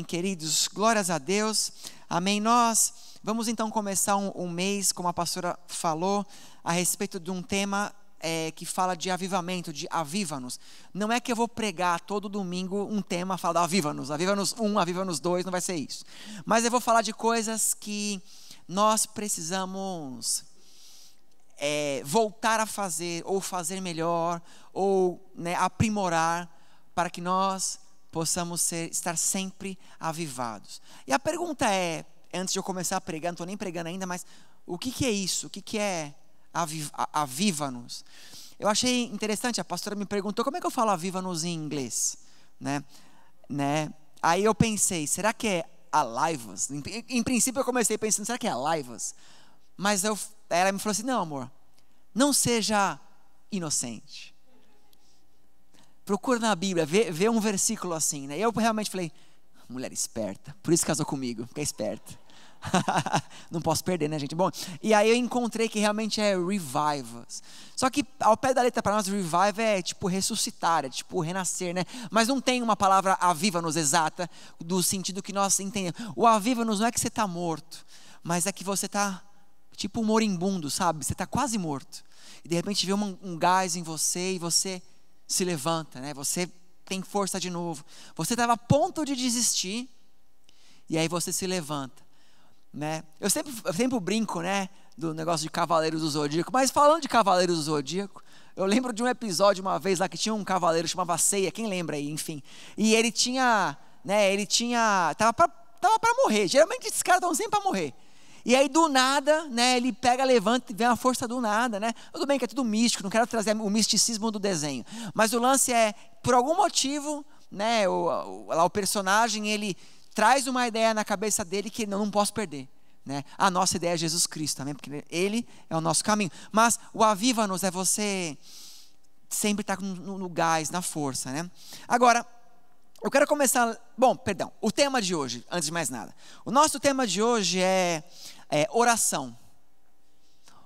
Queridos, glórias a Deus, amém. Nós vamos então começar um mês, como a pastora falou, a respeito de um tema que fala de avivamento, de aviva-nos. Não é que eu vou pregar todo domingo um tema, falar aviva-nos 1, aviva-nos 2, não vai ser isso. Mas eu vou falar de coisas que nós precisamos voltar a fazer, ou fazer melhor, ou aprimorar, para que nós possamos estar sempre avivados. E a pergunta antes de eu começar a pregar, não estou nem pregando ainda, mas o que é isso? O que é aviva-nos? Eu achei interessante, a pastora me perguntou, como é que eu falo aviva-nos em inglês? Aí eu pensei, será que é alive us? Em princípio eu comecei pensando, será que é alive us? Mas ela me falou assim, não amor, não seja inocente. Procura na Bíblia, vê um versículo assim, Eu realmente falei, mulher esperta, por isso casou comigo, fica esperta. Não posso perder, gente? Bom, e aí eu encontrei que realmente é revive us. Só que ao pé da letra para nós, revive é tipo ressuscitar, é tipo renascer, Mas não tem uma palavra aviva-nos exata, do sentido que nós entendemos. O aviva-nos não é que você está morto, mas é que você está tipo um moribundo, sabe? Você está quase morto. E de repente vê um gás em você e você se levanta, Você tem força de novo. Você estava a ponto de desistir e aí você se levanta, Eu sempre brinco, do negócio de Cavaleiros do Zodíaco. Mas falando de Cavaleiros do Zodíaco, eu lembro de um episódio uma vez lá que tinha um cavaleiro chamava Seiya, quem lembra aí, enfim. E ele tava para morrer. Geralmente esses caras estão sempre para morrer. E aí do nada, ele pega, levanta e vem uma força do nada, Tudo bem que é tudo místico, não quero trazer o misticismo do desenho. Mas o lance por algum motivo, o personagem, ele traz uma ideia na cabeça dele que não posso perder, A nossa ideia é Jesus Cristo, amém? Porque Ele é o nosso caminho. Mas o aviva-nos é você sempre estar no gás, na força, Agora, eu quero começar, o tema de hoje, antes de mais nada. O nosso tema de hoje é oração.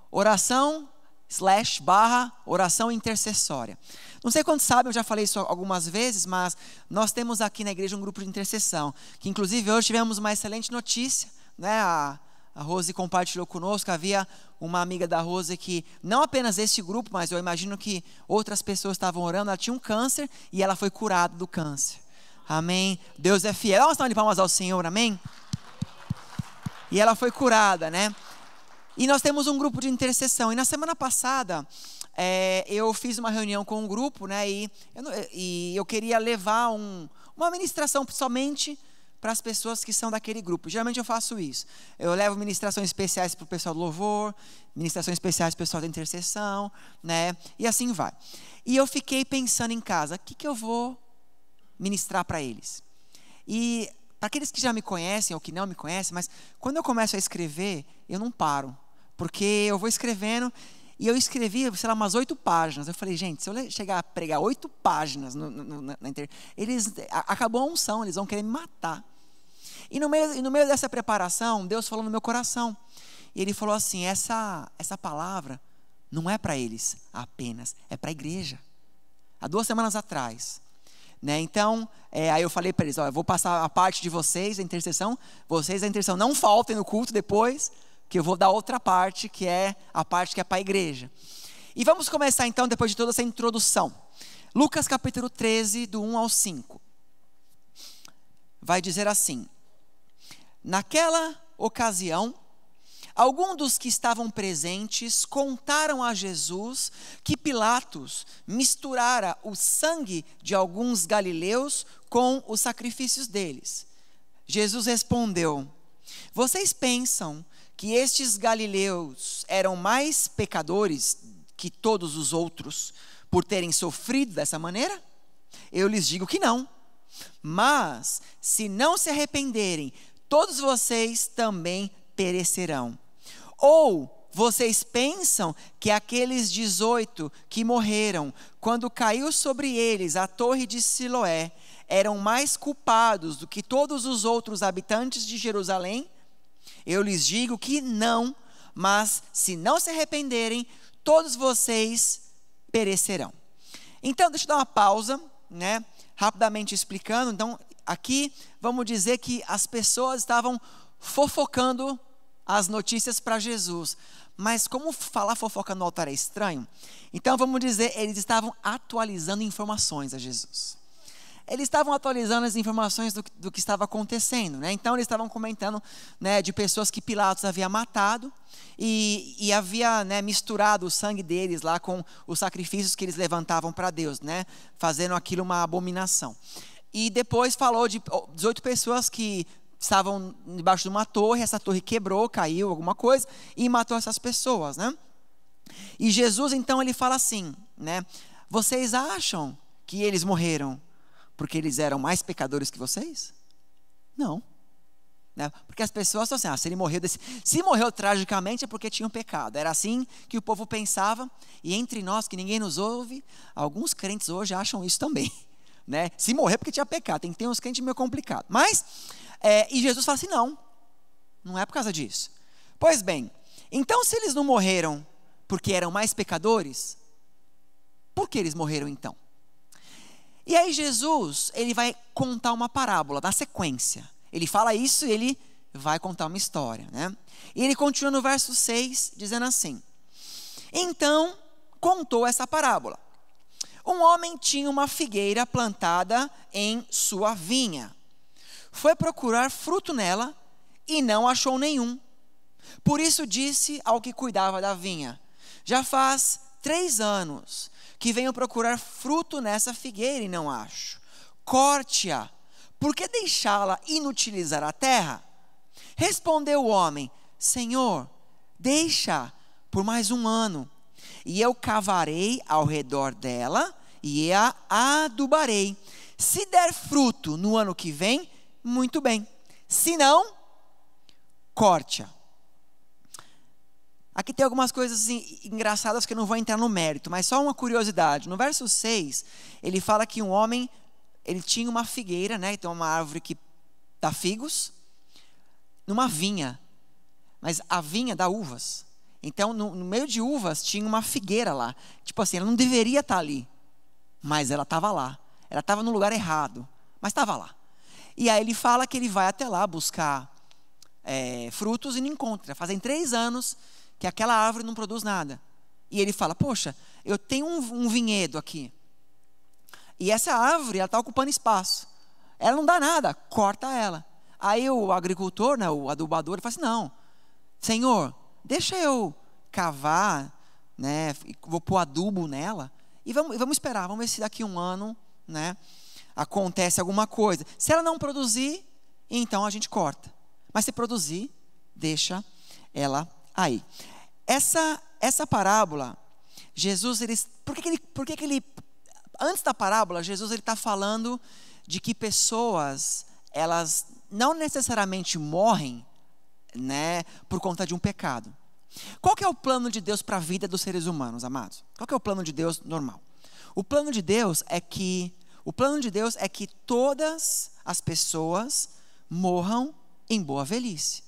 Oração / oração intercessória. Não sei quantos sabem, eu já falei isso algumas vezes, mas nós temos aqui na igreja um grupo de intercessão, que inclusive hoje tivemos uma excelente notícia, A Rose compartilhou conosco, havia uma amiga da Rose que, não apenas esse grupo, mas eu imagino que outras pessoas estavam orando, ela tinha um câncer e ela foi curada do câncer. Amém? Deus é fiel. Dá uma salva de palmas ao Senhor, amém? E ela foi curada, E nós temos um grupo de intercessão. E na semana passada, eu fiz uma reunião com um grupo, E eu queria levar uma ministração somente para as pessoas que são daquele grupo. Geralmente eu faço isso. Eu levo ministrações especiais para o pessoal do louvor, ministrações especiais para o pessoal da intercessão, E assim vai. E eu fiquei pensando em casa, o que eu vou ministrar para eles? E para aqueles que já me conhecem ou que não me conhecem, mas quando eu começo a escrever, eu não paro, porque eu vou escrevendo, e eu escrevi, umas 8 páginas. Eu falei, gente, se eu chegar a pregar 8 páginas na internet, acabou a unção, eles vão querer me matar. E no meio dessa preparação, Deus falou no meu coração, e Ele falou assim, essa palavra não é para eles apenas, é para a igreja. Há 2 semanas atrás, Então, aí eu falei para eles, eu vou passar a parte de vocês, a intercessão, não faltem no culto depois, que eu vou dar outra parte, que é a parte que é para a igreja. E vamos começar então, depois de toda essa introdução. Lucas capítulo 13, do 1 ao 5. Vai dizer assim, naquela ocasião, alguns dos que estavam presentes contaram a Jesus que Pilatos misturara o sangue de alguns galileus com os sacrifícios deles. Jesus respondeu, vocês pensam que estes galileus eram mais pecadores que todos os outros por terem sofrido dessa maneira? Eu lhes digo que não. Mas se não se arrependerem, todos vocês também perecerão. Ou vocês pensam que aqueles 18 que morreram quando caiu sobre eles a torre de Siloé eram mais culpados do que todos os outros habitantes de Jerusalém? Eu lhes digo que não, mas se não se arrependerem, todos vocês perecerão. Então, deixa eu dar uma pausa, rapidamente explicando. Então, Aqui, vamos dizer que as pessoas estavam fofocando as notícias para Jesus. Mas como falar fofoca no altar é estranho, então vamos dizer, eles estavam atualizando informações a Jesus. Eles estavam atualizando as informações do que estava acontecendo, né? Então eles estavam comentando, né, de pessoas que Pilatos havia matado e havia, né, misturado o sangue deles lá com os sacrifícios que eles levantavam para Deus, né, fazendo aquilo uma abominação. E depois falou de 18 pessoas que estavam debaixo de uma torre, essa torre quebrou, caiu, alguma coisa, e matou essas pessoas, né? E Jesus, então, ele fala assim, né? Vocês acham que eles morreram porque eles eram mais pecadores que vocês? Não. Né? Porque as pessoas estão assim, se morreu tragicamente é porque tinha um pecado. Era assim que o povo pensava, e entre nós, que ninguém nos ouve, alguns crentes hoje acham isso também. Né? Se morrer porque tinha pecado, tem uns crentes meio complicados. Mas, e Jesus fala assim, não é por causa disso. Pois bem, então se eles não morreram porque eram mais pecadores, por que eles morreram então? E aí Jesus, ele vai contar uma parábola, na sequência. Ele fala isso e ele vai contar uma história, né? E ele continua no verso 6, dizendo assim: então contou essa parábola. Um homem tinha uma figueira plantada em sua vinha. Foi procurar fruto nela e não achou nenhum. Por isso disse ao que cuidava da vinha: já faz 3 anos que venho procurar fruto nessa figueira e não acho. Corte-a, por que deixá-la inutilizar a terra? Respondeu o homem: Senhor, deixa por mais 1 ano, e eu cavarei ao redor dela e a adubarei. Se der fruto no ano que vem, muito bem. Se não, corte-a. Aqui tem algumas coisas assim, engraçadas que eu não vou entrar no mérito, mas só uma curiosidade. No verso 6, ele fala que um homem, ele tinha uma figueira, né? Então uma árvore que dá figos, numa vinha. Mas a vinha dá uvas. Então no meio de uvas tinha uma figueira lá. Tipo assim, ela não deveria estar ali, mas ela estava lá. Ela estava no lugar errado, mas estava lá. E aí ele fala que ele vai até lá buscar frutos e não encontra. Fazem 3 anos que aquela árvore não produz nada. E ele fala, poxa, eu tenho um vinhedo aqui. E essa árvore, ela está ocupando espaço. Ela não dá nada, corta ela. Aí o agricultor, né, o adubador, ele fala assim, não, Senhor, deixa eu cavar, né, vou pôr adubo nela, e vamos esperar, vamos ver se daqui 1 ano, né, acontece alguma coisa. Se ela não produzir, então a gente corta. Mas se produzir, deixa ela aí. Essa parábola, Jesus, por que ele antes da parábola, Jesus está falando de que pessoas, elas não necessariamente morrem, né, por conta de um pecado. Qual que é o plano de Deus para a vida dos seres humanos, amados? Qual que é o plano de Deus normal? O plano de Deus é que todas as pessoas morram em boa velhice.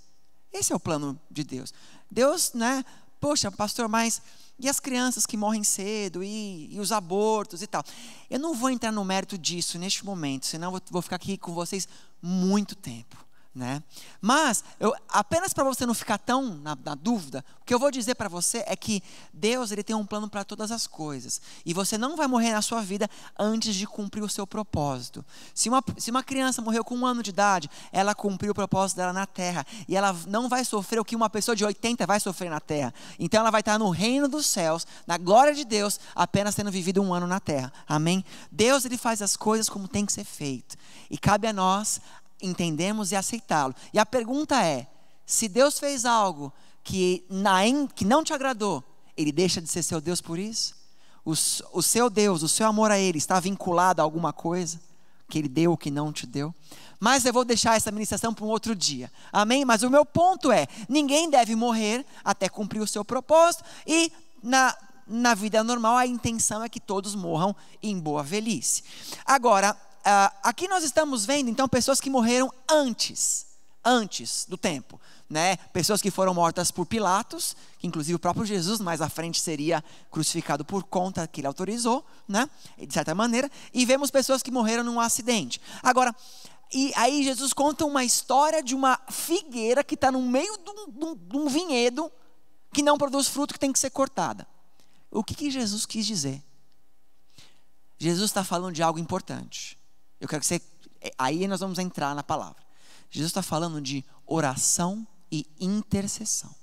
Esse é o plano de Deus. Deus, né? Poxa, pastor, mas e as crianças que morrem cedo e os abortos e tal? Eu não vou entrar no mérito disso neste momento, senão vou ficar aqui com vocês muito tempo, né? Mas, apenas para você não ficar tão na dúvida, o que eu vou dizer para você é que Deus, ele tem um plano para todas as coisas. E você não vai morrer na sua vida antes de cumprir o seu propósito. Se uma criança morreu com 1 ano de idade, ela cumpriu o propósito dela na terra. E ela não vai sofrer o que uma pessoa de 80 vai sofrer na terra. Então ela vai estar no reino dos céus, na glória de Deus, apenas tendo vivido 1 ano na terra. Amém? Deus, ele faz as coisas como tem que ser feito. E cabe a nós entendemos e aceitá-lo. E a pergunta é, se Deus fez algo que não te agradou, ele deixa de ser seu Deus por isso? O seu Deus, o seu amor a ele está vinculado a alguma coisa que ele deu ou que não te deu? Mas eu vou deixar essa ministração para um outro dia, amém? Mas o meu ponto é, ninguém deve morrer até cumprir o seu propósito, e na vida normal a intenção é que todos morram em boa velhice. Agora, aqui nós estamos vendo então pessoas que morreram antes do tempo, né? Pessoas que foram mortas por Pilatos, que inclusive o próprio Jesus mais à frente seria crucificado por conta que ele autorizou, né? De certa maneira. E vemos pessoas que morreram num acidente. Agora, E aí Jesus conta uma história de uma figueira que está no meio de um vinhedo que não produz fruto, que tem que ser cortada. O que Jesus quis dizer? Jesus está falando de algo importante. Eu quero que você... Aí nós vamos entrar na palavra. Jesus está falando de oração e intercessão.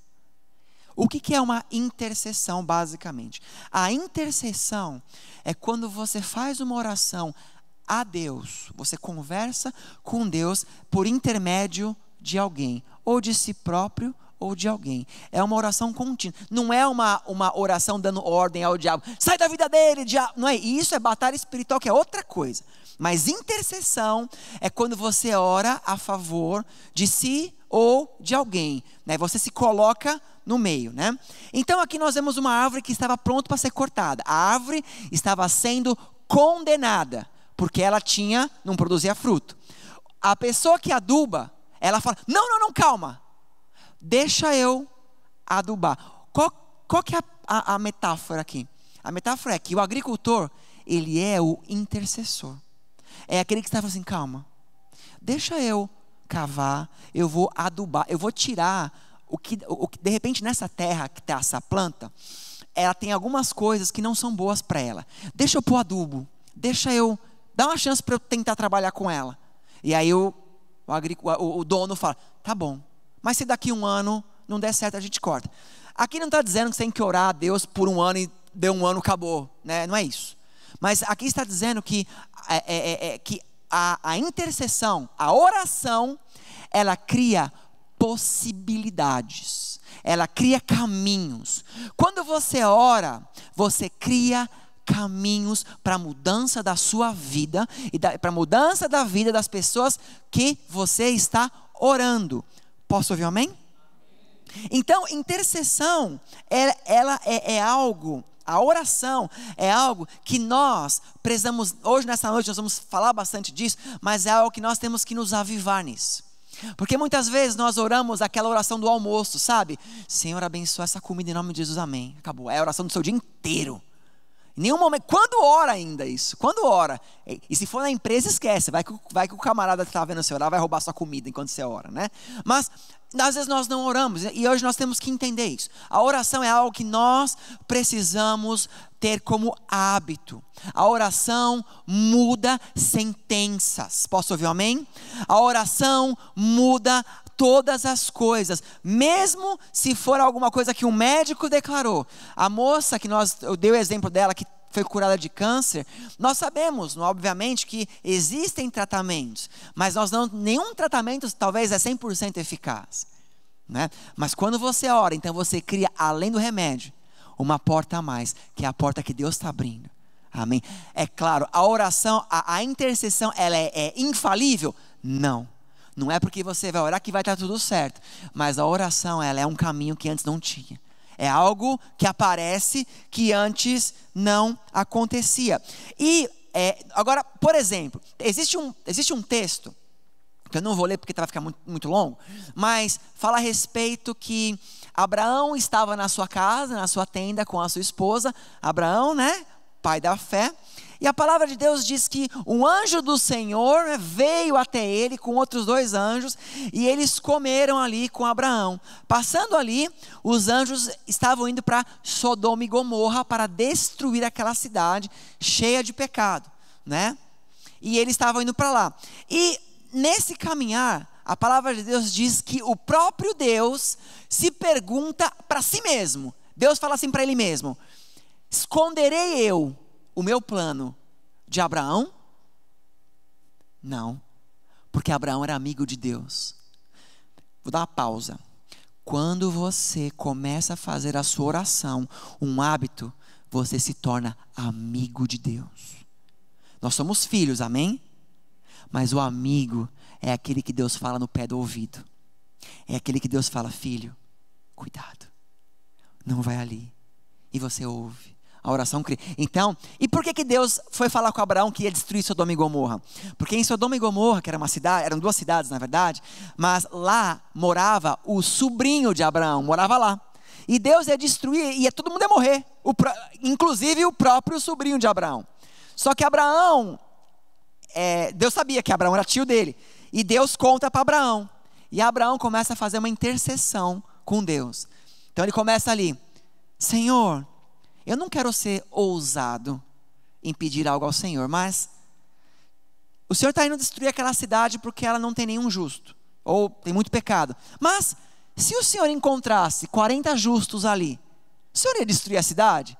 O que é uma intercessão, basicamente? A intercessão é quando você faz uma oração a Deus. Você conversa com Deus por intermédio de alguém, ou de si próprio, ou de alguém. É uma oração contínua. Não é uma oração dando ordem ao diabo. Sai da vida dele, diabo. Não é isso, é batalha espiritual, que é outra coisa. Mas intercessão é quando você ora a favor de si ou de alguém, né? Você se coloca no meio, né? Então aqui nós vemos uma árvore que estava pronta para ser cortada. A árvore estava sendo condenada, porque ela não produzia fruto. A pessoa que aduba, ela fala, não, calma. Deixa eu adubar. Qual que é a metáfora aqui? A metáfora é que o agricultor, ele é o intercessor. É aquele que está falando assim, calma, deixa eu cavar, eu vou adubar, eu vou tirar o que de repente nessa terra que está essa planta, ela tem algumas coisas que não são boas para ela. Deixa eu pôr adubo, deixa eu dar uma chance para eu tentar trabalhar com ela. E aí o dono fala, tá bom, mas se daqui 1 ano não der certo, a gente corta. Aqui não está dizendo que você tem que orar a Deus por 1 ano e deu 1 ano, acabou, né? Não é isso. Mas aqui está dizendo que a intercessão, a oração, ela cria possibilidades, ela cria caminhos. Quando você ora, você cria caminhos para a mudança da sua vida e para a mudança da vida das pessoas que você está orando. Posso ouvir um amém? Então, intercessão, ela é algo... A oração é algo que nós precisamos, hoje nessa noite nós vamos falar bastante disso, mas é algo que nós temos que nos avivar nisso. Porque muitas vezes nós oramos aquela oração do almoço, sabe? Senhor, abençoa essa comida em nome de Jesus, amém. Acabou, é a oração do seu dia inteiro. Em nenhum momento, quando ora ainda isso? Quando ora? E se for na empresa, esquece, vai que o camarada que está vendo você orar vai roubar sua comida enquanto você ora, né? Mas às vezes nós não oramos, e hoje nós temos que entender isso. A oração é algo que nós precisamos ter como hábito. A oração muda sentenças. Posso ouvir um amém? A oração muda todas as coisas, mesmo se for alguma coisa que um médico declarou. A moça que eu dei o exemplo dela, que foi curada de câncer, nós sabemos, obviamente, que existem tratamentos, mas nenhum tratamento talvez é 100% eficaz, né? Mas quando você ora, então você cria, além do remédio, uma porta a mais, que é a porta que Deus está abrindo. Amém? É claro, a oração, a intercessão, ela é infalível? Não. Não é porque você vai orar que vai estar tudo certo, mas a oração, ela é um caminho que antes não tinha. É algo que aparece que antes não acontecia. E agora, por exemplo, existe um texto, que eu não vou ler porque vai ficar muito, muito longo, mas fala a respeito que Abraão estava na sua casa, na sua tenda com a sua esposa. Abraão, né? Pai da fé. E a palavra de Deus diz que um anjo do Senhor veio até ele com outros 2 anjos e eles comeram ali com Abraão. Passando ali, os anjos estavam indo para Sodoma e Gomorra para destruir aquela cidade cheia de pecado, né? E eles estavam indo para lá. E nesse caminhar, a palavra de Deus diz que o próprio Deus se pergunta para si mesmo. Deus fala assim para ele mesmo: esconderei eu o meu plano de Abraão? Não, porque Abraão era amigo de Deus. Vou dar uma pausa. Quando você começa a fazer a sua oração um hábito, você se torna amigo de Deus. Nós somos filhos, amém? Mas o amigo é aquele que Deus fala no pé do ouvido. É aquele que Deus fala: filho, cuidado, não vai ali. E você ouve. A oração cria. Então, e por que Deus foi falar com Abraão que ia destruir Sodoma e Gomorra? Porque em Sodoma e Gomorra, que era uma cidade, eram 2 cidades na verdade, mas lá morava o sobrinho de Abraão, morava lá. E Deus ia destruir, todo mundo ia morrer, inclusive o próprio sobrinho de Abraão. Só que Abraão, Deus sabia que Abraão era tio dele. E Deus conta para Abraão. E Abraão começa a fazer uma intercessão com Deus. Então ele começa ali: Senhor, eu não quero ser ousado em pedir algo ao Senhor, mas o Senhor está indo destruir aquela cidade porque ela não tem nenhum justo, ou tem muito pecado. Mas se o Senhor encontrasse 40 justos ali, o Senhor ia destruir a cidade?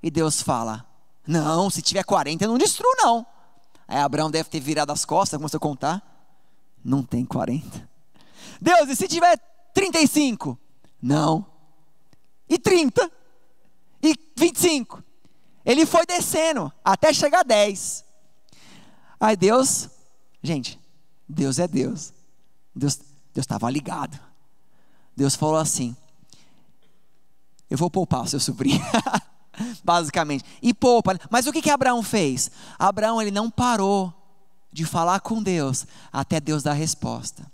E Deus fala: não, se tiver 40 eu não destruo não. Aí Abraão deve ter virado as costas, começou a contar: não tem 40. Deus, e se tiver 35? Não. E 30? E 25? Ele foi descendo até chegar a 10. Aí Deus, gente, Deus é Deus. Deus estava ligado. Deus falou assim: eu vou poupar o seu sobrinho. Basicamente. E poupa. Mas o que Abraão fez? Abraão, ele não parou de falar com Deus até Deus dar a resposta.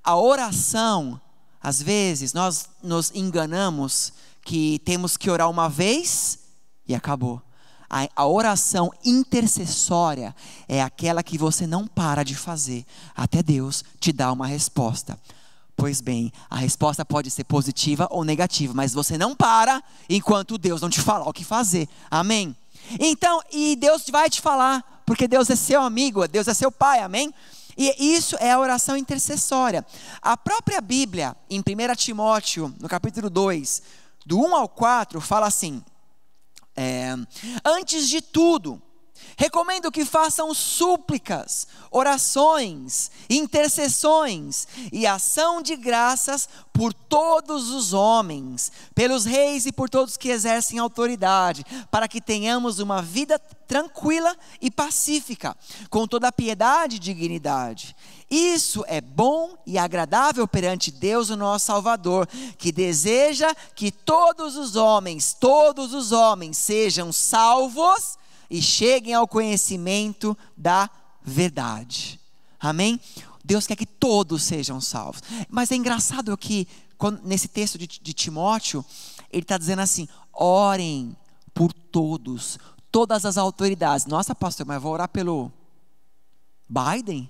A oração, às vezes, nós nos enganamos que temos que orar uma vez e acabou. A oração intercessória é aquela que você não para de fazer até Deus te dar uma resposta. Pois bem, a resposta pode ser positiva ou negativa, mas você não para enquanto Deus não te falar o que fazer. Amém? Então, e Deus vai te falar, porque Deus é seu amigo, Deus é seu pai, amém? E isso é a oração intercessória. A própria Bíblia, em 1 Timóteo, no capítulo 2, do 1 ao 4, fala assim: antes de tudo, recomendo que façam súplicas, orações, intercessões e ação de graças por todos os homens, pelos reis e por todos que exercem autoridade, para que tenhamos uma vida tranquila e pacífica, com toda a piedade e dignidade. Isso é bom e agradável perante Deus, o nosso Salvador, que deseja que todos os homens sejam salvos e cheguem ao conhecimento da verdade. Amém? Deus quer que todos sejam salvos. Mas é engraçado que nesse texto de Timóteo, ele está dizendo assim: orem por todos, todas as autoridades. Nossa, pastor, mas eu vou orar pelo Biden?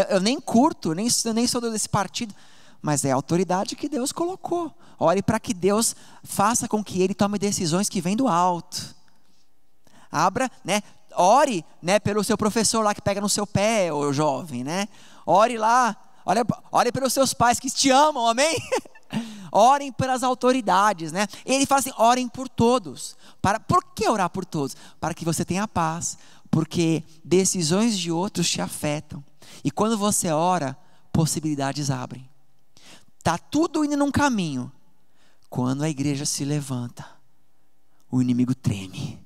Eu nem curto, eu nem sou desse partido, mas é a autoridade que Deus colocou. Ore para que Deus faça com que ele tome decisões que vêm do alto. Ore, pelo seu professor lá que pega no seu pé, ô jovem, Ore lá, ore pelos seus pais que te amam, amém? Orem pelas autoridades, Ele fala assim: orem por todos. Por que orar por todos? Para que você tenha paz, porque decisões de outros te afetam. E quando você ora, possibilidades abrem. Está tudo indo num caminho. Quando a igreja se levanta, o inimigo treme.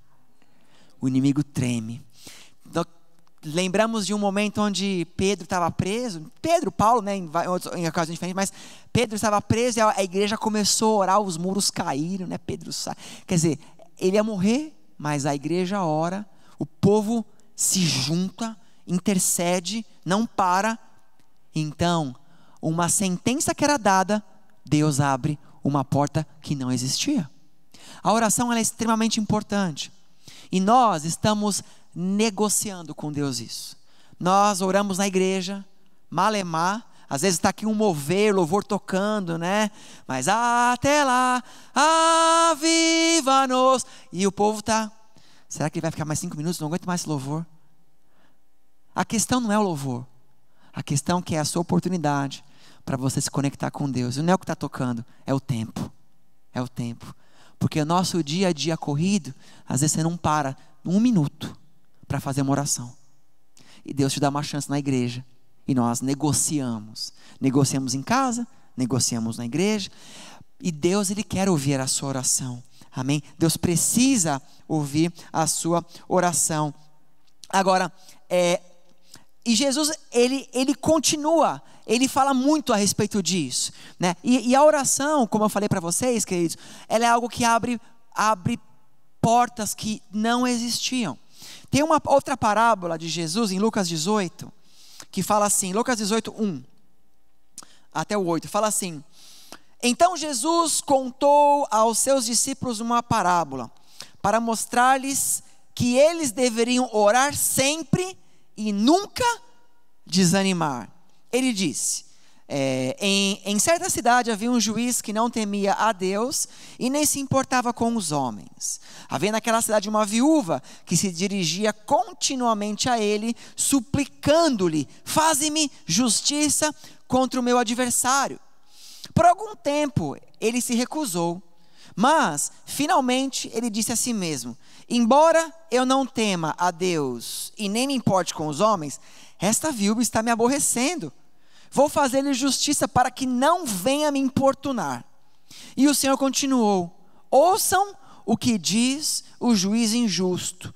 O inimigo treme. Então, lembramos de um momento onde Pedro estava preso. Paulo, em ocasiões diferentes, mas Pedro estava preso e a igreja começou a orar, os muros caíram, Pedro sai. Quer dizer, ele ia morrer, mas a igreja ora, o povo se junta, intercede, não para. Então, uma sentença que era dada, Deus abre uma porta que não existia. A oração ela é extremamente importante. E nós estamos negociando com Deus isso. Nós oramos na igreja, malemar, às vezes está aqui um louvor tocando, mas até lá, aviva-nos. E o povo está: será que ele vai ficar mais 5 minutos? Não aguento mais esse louvor. A questão não é o louvor. A questão é que é a sua oportunidade para você se conectar com Deus. E não é o que está tocando, é o tempo. É o tempo. Porque o nosso dia a dia corrido, às vezes você não para 1 minuto para fazer uma oração. E Deus te dá uma chance na igreja. E nós negociamos. Negociamos em casa, negociamos na igreja. E Deus, Ele quer ouvir a sua oração. Amém? Deus precisa ouvir a sua oração. Agora, e Jesus, ele continua, ele fala muito a respeito disso, E a oração, como eu falei para vocês, queridos, ela é algo que abre portas que não existiam. Tem uma outra parábola de Jesus em Lucas 18, que fala assim, Lucas 18, 1 até o 8, fala assim: então Jesus contou aos seus discípulos uma parábola, para mostrar-lhes que eles deveriam orar sempre e nunca desanimar. ele disse, em certa cidade havia um juiz que não temia a Deus e nem se importava com os homens. Havia naquela cidade uma viúva que se dirigia continuamente a ele, suplicando-lhe: faze-me justiça contra o meu adversário. Por algum tempo ele se recusou, mas finalmente ele disse a si mesmo: embora eu não tema a Deus e nem me importe com os homens, esta viúva está me aborrecendo. Vou fazer-lhe justiça para que não venha me importunar. E o Senhor continuou: ouçam o que diz o juiz injusto.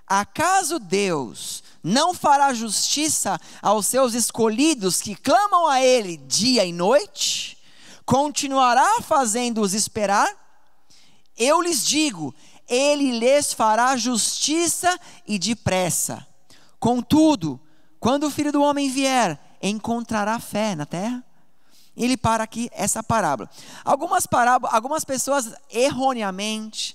Acaso Deus não fará justiça aos seus escolhidos que clamam a Ele dia e noite? Continuará fazendo-os esperar? Eu lhes digo, Ele lhes fará justiça e depressa. Contudo, quando o Filho do Homem vier, encontrará fé na terra? Ele para aqui essa parábola. Algumas pessoas erroneamente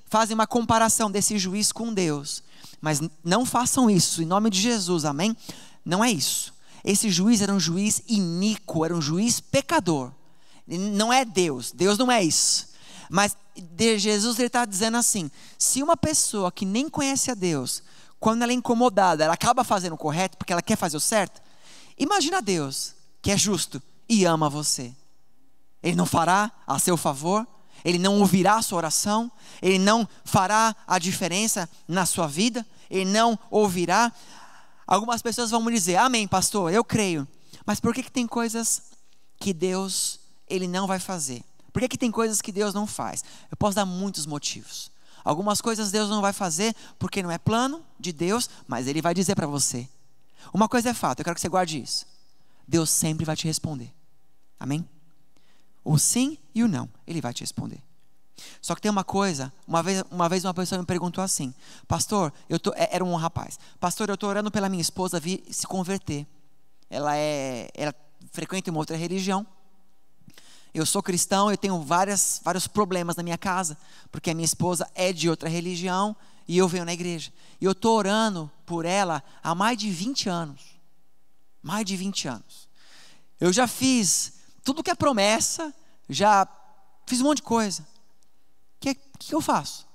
fazem uma comparação desse juiz com Deus. Mas não façam isso, em nome de Jesus, amém? Não é isso. Esse juiz era um juiz iníquo, era um juiz pecador. Não é Deus, Deus não é isso. Mas Jesus está dizendo assim: se uma pessoa que nem conhece a Deus, quando ela é incomodada, ela acaba fazendo o correto porque ela quer fazer o certo, imagina Deus, que é justo e ama você. Ele não fará a seu favor? Ele não ouvirá a sua oração? Ele não fará a diferença na sua vida? Ele não ouvirá? Algumas pessoas vão me dizer: amém, pastor, eu creio. Mas por que tem coisas que Deus, Ele não vai fazer? Por que tem coisas que Deus não faz? Eu posso dar muitos motivos. Algumas coisas Deus não vai fazer porque não é plano de Deus, mas Ele vai dizer para você. Uma coisa é fato, eu quero que você guarde isso: Deus sempre vai te responder. Amém? O sim e o não, Ele vai te responder. Só que tem uma coisa, uma vez uma pessoa me perguntou assim: pastor, era um rapaz, pastor, eu estou orando pela minha esposa vir se converter. Ela frequenta uma outra religião. Eu sou cristão, eu tenho vários problemas na minha casa, porque a minha esposa é de outra religião e eu venho na igreja. E eu estou orando por ela há mais de 20 anos. Mais de 20 anos. Eu já fiz tudo que é promessa, já fiz um monte de coisa. O que eu faço?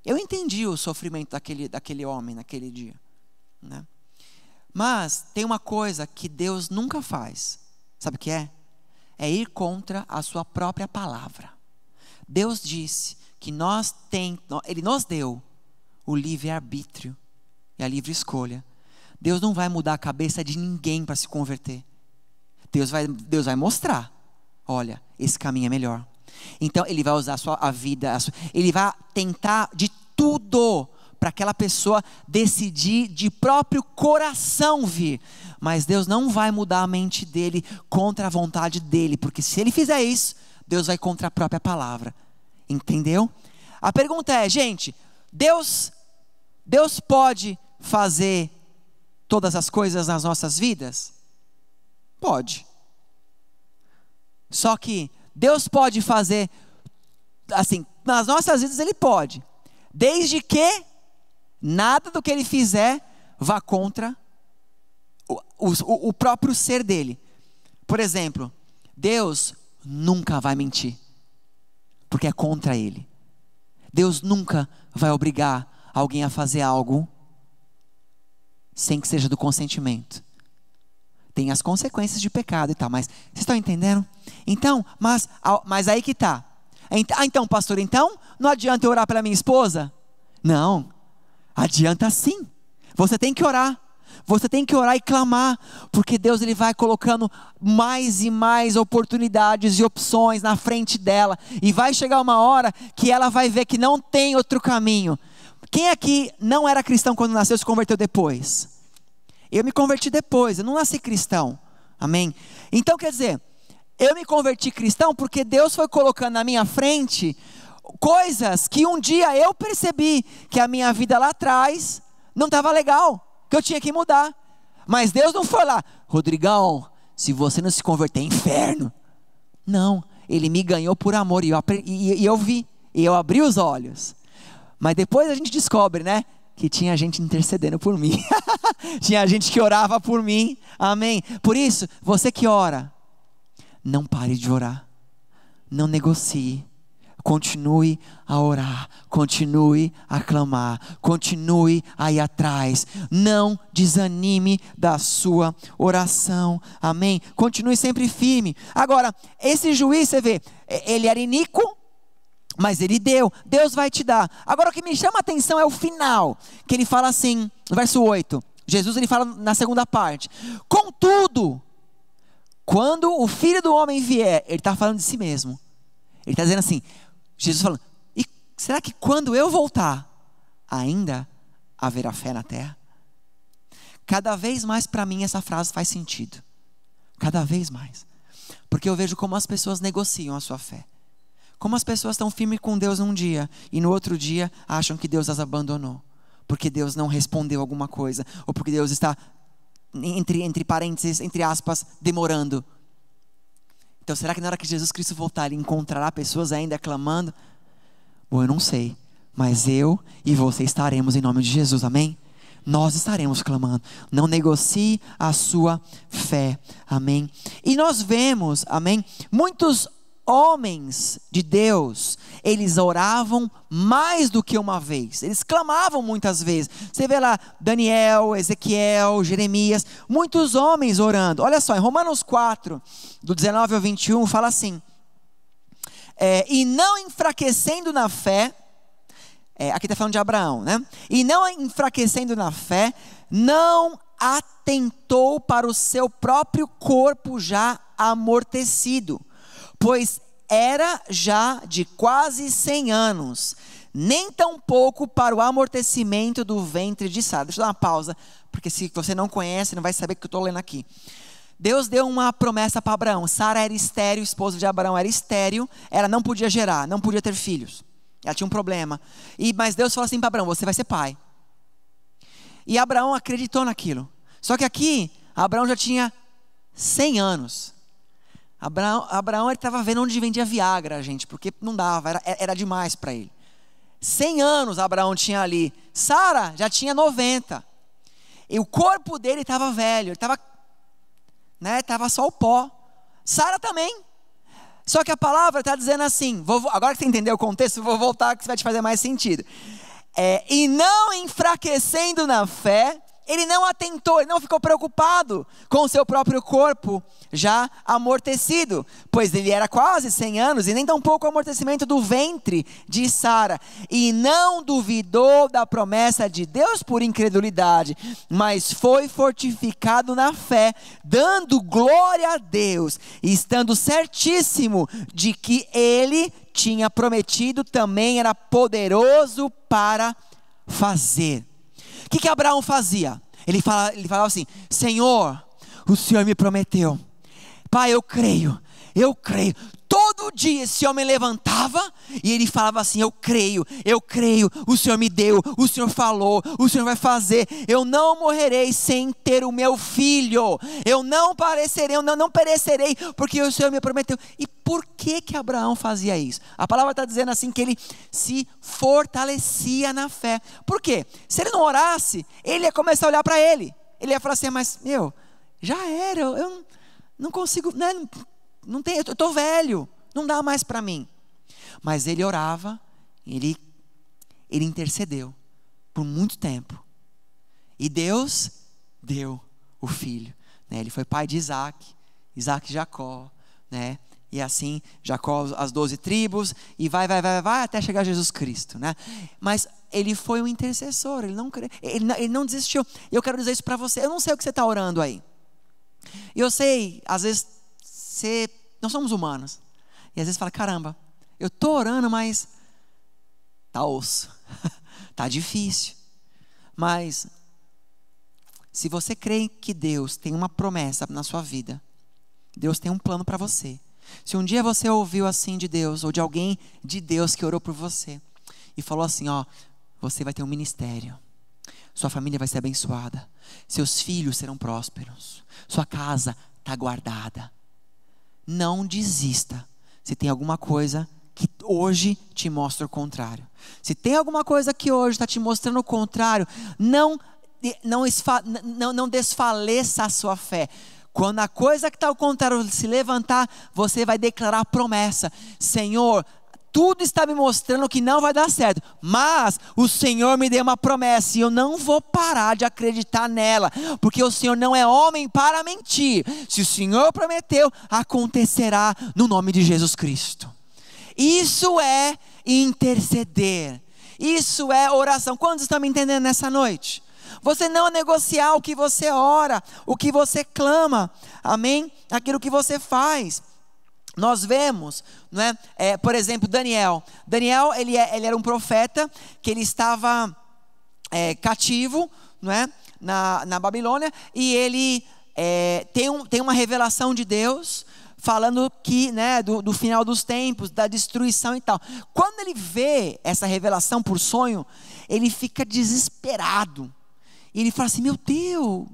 Eu entendi o sofrimento daquele homem naquele dia, né? Mas tem uma coisa que Deus nunca faz. Sabe o que é? É ir contra a sua própria palavra. Deus disse que Ele nos deu o livre-arbítrio e a livre escolha. Deus não vai mudar a cabeça de ninguém para se converter. Deus vai mostrar: olha, esse caminho é melhor. Então Ele vai usar a vida, Ele vai tentar de tudo para aquela pessoa decidir de próprio coração vir. Mas Deus não vai mudar a mente dele contra a vontade dele, porque se Ele fizer isso, Deus vai contra a própria palavra. Entendeu? A pergunta é, gente, Deus pode fazer todas as coisas nas nossas vidas? Pode. Só que Deus pode fazer, assim, nas nossas vidas Ele pode, desde que nada do que Ele fizer vá contra o próprio ser dele. Por exemplo, Deus nunca vai mentir, porque é contra Ele. Deus nunca vai obrigar alguém a fazer algo sem que seja do consentimento. Tem as consequências de pecado e tal, mas vocês estão entendendo? Então, mas aí que está. Então, pastor, então não adianta eu orar pela minha esposa? Não, adianta sim. Você tem que orar. Você tem que orar e clamar, porque Deus Ele vai colocando mais e mais oportunidades e opções na frente dela, e vai chegar uma hora que ela vai ver que não tem outro caminho. Quem aqui não era cristão quando nasceu, se converteu depois? Eu me converti depois, eu não nasci cristão, amém? Então quer dizer, eu me converti cristão porque Deus foi colocando na minha frente coisas que um dia eu percebi que a minha vida lá atrás não estava legal, que eu tinha que mudar. Mas Deus não foi lá: Rodrigão, se você não se converter, é inferno. Não, Ele me ganhou por amor, e eu vi, e eu abri os olhos. Mas depois a gente descobre, né, que tinha gente intercedendo por mim. Tinha gente que orava por mim. Amém. Por isso, você que ora, não pare de orar. Não negocie. Continue a orar, continue a clamar, continue a ir atrás, não desanime da sua oração, amém? Continue sempre firme. Agora, esse juiz, você vê, ele era iníquo, mas ele deu, Deus vai te dar. Agora o que me chama a atenção é o final, que ele fala assim, no verso 8, Jesus ele fala na segunda parte, contudo, quando o Filho do Homem vier, ele está falando de si mesmo, ele está dizendo assim, Jesus falando, e será que quando eu voltar, ainda haverá fé na terra? Cada vez mais para mim essa frase faz sentido. Cada vez mais. Porque eu vejo como as pessoas negociam a sua fé. Como as pessoas estão firmes com Deus num dia, e no outro dia acham que Deus as abandonou. Porque Deus não respondeu alguma coisa, ou porque Deus está, entre parênteses, entre aspas, demorando. Então será que na hora que Jesus Cristo voltar, Ele encontrará pessoas ainda clamando? Bom, eu não sei, mas eu e você estaremos em nome de Jesus, amém? Nós estaremos clamando, não negocie a sua fé, amém? E nós vemos, amém, muitos homens de Deus, eles oravam mais do que uma vez, eles clamavam muitas vezes. Você vê lá Daniel, Ezequiel, Jeremias, muitos homens orando. Olha só, em Romanos 4, do 19 ao 21, fala assim, e não enfraquecendo na fé, aqui está falando de Abraão, né? E não enfraquecendo na fé, não atentou para o seu próprio corpo já amortecido, pois era já de quase 100 anos, nem tampouco para o amortecimento do ventre de Sara. Deixa eu dar uma pausa, porque se você não conhece, não vai saber o que eu estou lendo aqui. Deus deu uma promessa para Abraão. Sara era estéril, esposa de Abraão era estéril, ela não podia gerar, não podia ter filhos. Ela tinha um problema. Mas Deus falou assim para Abraão, você vai ser pai. E Abraão acreditou naquilo. Só que aqui, Abraão já tinha 100 anos. Abraão ele estava vendo onde vendia Viagra, gente, porque não dava, era demais para ele. 100 anos Abraão tinha ali. Sara já tinha 90. E o corpo dele estava velho, ele estava, estava só o pó. Sara também. Só que a palavra está dizendo assim, agora que você entendeu o contexto, vou voltar que vai te fazer mais sentido. E não enfraquecendo na fé, ele não atentou, ele não ficou preocupado com o seu próprio corpo já amortecido, pois ele era quase 100 anos e nem tampouco o amortecimento do ventre de Sara. E não duvidou da promessa de Deus por incredulidade, mas foi fortificado na fé, dando glória a Deus, e estando certíssimo de que ele tinha prometido, também era poderoso para fazer. O que Abraão fazia? Ele falava assim, Senhor, o Senhor me prometeu. Pai, eu creio. Todo dia esse homem levantava e ele falava assim, eu creio, o Senhor me deu, o Senhor falou, o Senhor vai fazer. Eu não morrerei sem ter o meu filho. Eu não perecerei, porque o Senhor me prometeu. E por que Abraão fazia isso? A palavra está dizendo assim que ele se fortalecia na fé. Por quê? Se ele não orasse, ele ia começar a olhar para ele. Ele ia falar assim, mas já era, eu não consigo, não tem, eu estou velho, não dá mais para mim. Mas ele orava, ele intercedeu por muito tempo. E Deus deu o filho. Ele foi pai de Isaac e Jacó. E assim, Jacó, as 12 tribos, e vai até chegar Jesus Cristo. Mas ele foi um intercessor, ele não desistiu. E eu quero dizer isso para você, eu não sei o que você está orando aí. Eu sei, às vezes, nós somos humanos. E às vezes fala, caramba, eu estou orando, mas está osso, está difícil. Mas, se você crê que Deus tem uma promessa na sua vida, Deus tem um plano para você. Se um dia você ouviu assim de Deus, ou de alguém de Deus que orou por você, e falou assim, você vai ter um ministério, sua família vai ser abençoada, seus filhos serão prósperos, sua casa está guardada. Não desista se tem alguma coisa que hoje te mostra o contrário. Se tem alguma coisa que hoje está te mostrando o contrário, não desfaleça a sua fé. Quando a coisa que está ao contrário se levantar, você vai declarar a promessa: Senhor, tudo está me mostrando que não vai dar certo, mas o Senhor me deu uma promessa e eu não vou parar de acreditar nela, porque o Senhor não é homem para mentir. Se o Senhor prometeu, acontecerá no nome de Jesus Cristo. Isso é interceder, isso é oração. Quantos estão me entendendo nessa noite? Você não negociar o que você ora, o que você clama, amém? Aquilo que você faz. Nós vemos, não é? Por exemplo, Daniel, ele era um profeta que ele estava cativo, não é? na Babilônia, e ele tem uma revelação de Deus, falando que, né, do final dos tempos, da destruição e tal. Quando ele vê essa revelação por sonho, ele fica desesperado. E ele fala assim: meu Deus,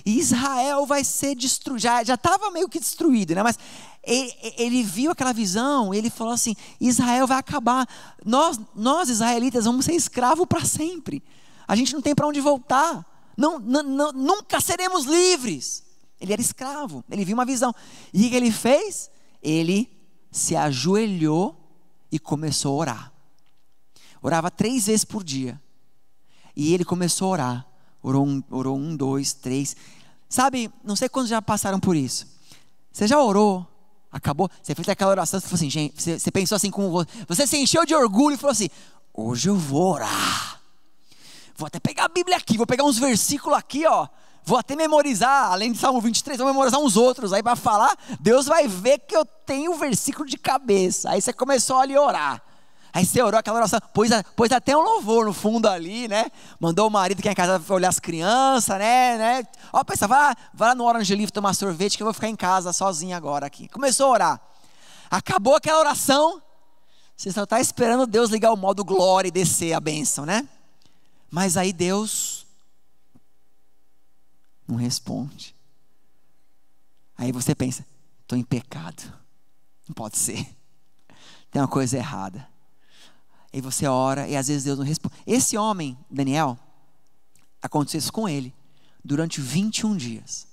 Israel vai ser destruído. Já estava meio que destruído, né? Mas ele viu aquela visão, ele falou assim: Israel vai acabar. Nós israelitas vamos ser escravos para sempre. A gente não tem para onde voltar. Nunca seremos livres. Ele era escravo, ele viu uma visão. E o que ele fez? Ele se ajoelhou e começou a orar. Orava 3 vezes por dia. E ele começou a orar. Orou 1, 2, 3. Sabe, não sei quantos já passaram por isso. Você já orou, acabou, você fez aquela oração, você falou assim, gente, você pensou assim como você se encheu de orgulho e falou assim: hoje eu vou orar. Vou até pegar a Bíblia aqui, vou pegar uns versículos aqui, ó. Vou até memorizar, além de Salmo 23, vou memorizar uns outros. Aí para falar, Deus vai ver que eu tenho o versículo de cabeça. Aí você começou ali a orar. Aí você orou aquela oração, pôs até um louvor no fundo ali, né? Mandou o marido que é em casa olhar as crianças, né? Ó, pensa, vai lá no Orange Leaf tomar sorvete que eu vou ficar em casa sozinho agora aqui. Começou a orar. Acabou aquela oração, você só está esperando Deus ligar o modo glória e descer a bênção, né? Mas aí Deus não responde. Aí você pensa: estou em pecado. Não pode ser. Tem uma coisa errada. E você ora e às vezes Deus não responde. Esse homem, Daniel, aconteceu isso com ele durante 21 dias.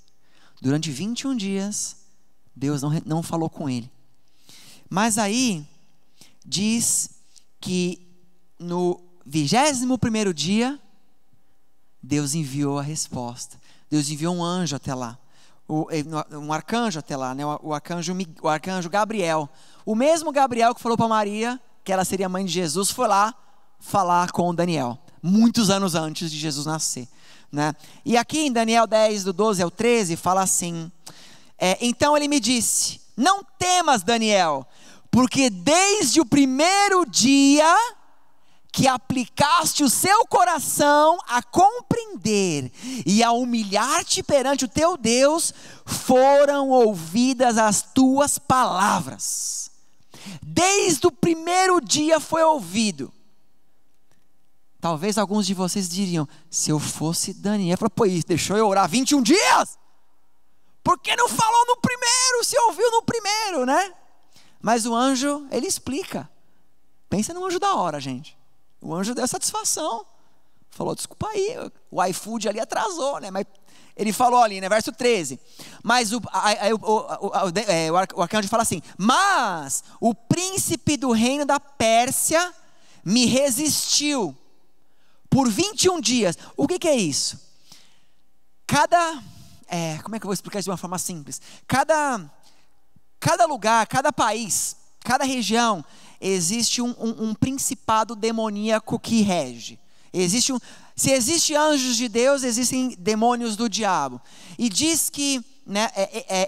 Durante 21 dias, Deus não falou com ele. Mas aí, diz que no 21º dia, Deus enviou a resposta. Deus enviou um anjo até lá. Um arcanjo até lá, né? o arcanjo Gabriel. O mesmo Gabriel que falou para Maria que ela seria mãe de Jesus, foi lá falar com Daniel, muitos anos antes de Jesus nascer, né? E aqui em Daniel 10, do 12 ao 13, fala assim: então ele me disse: não temas, Daniel, porque desde o primeiro dia que aplicaste o seu coração a compreender e a humilhar-te perante o teu Deus, foram ouvidas as tuas palavras. Desde o primeiro dia foi ouvido. Talvez alguns de vocês diriam: se eu fosse Daniel, pô, deixou eu orar 21 dias? Por que não falou no primeiro, se ouviu no primeiro, né? Mas o anjo, ele explica. Pensa no anjo da hora, gente. O anjo deu satisfação. Falou: desculpa aí, o iFood ali atrasou, né? Mas ele falou ali, né? Verso 13. Mas o arcanjo fala assim: mas o príncipe do reino da Pérsia me resistiu por 21 dias. O que é isso? Como é que eu vou explicar isso de uma forma simples? Cada lugar, cada país, cada região, existe um principado demoníaco que rege. Se existem anjos de Deus, existem demônios do diabo. E diz que, né,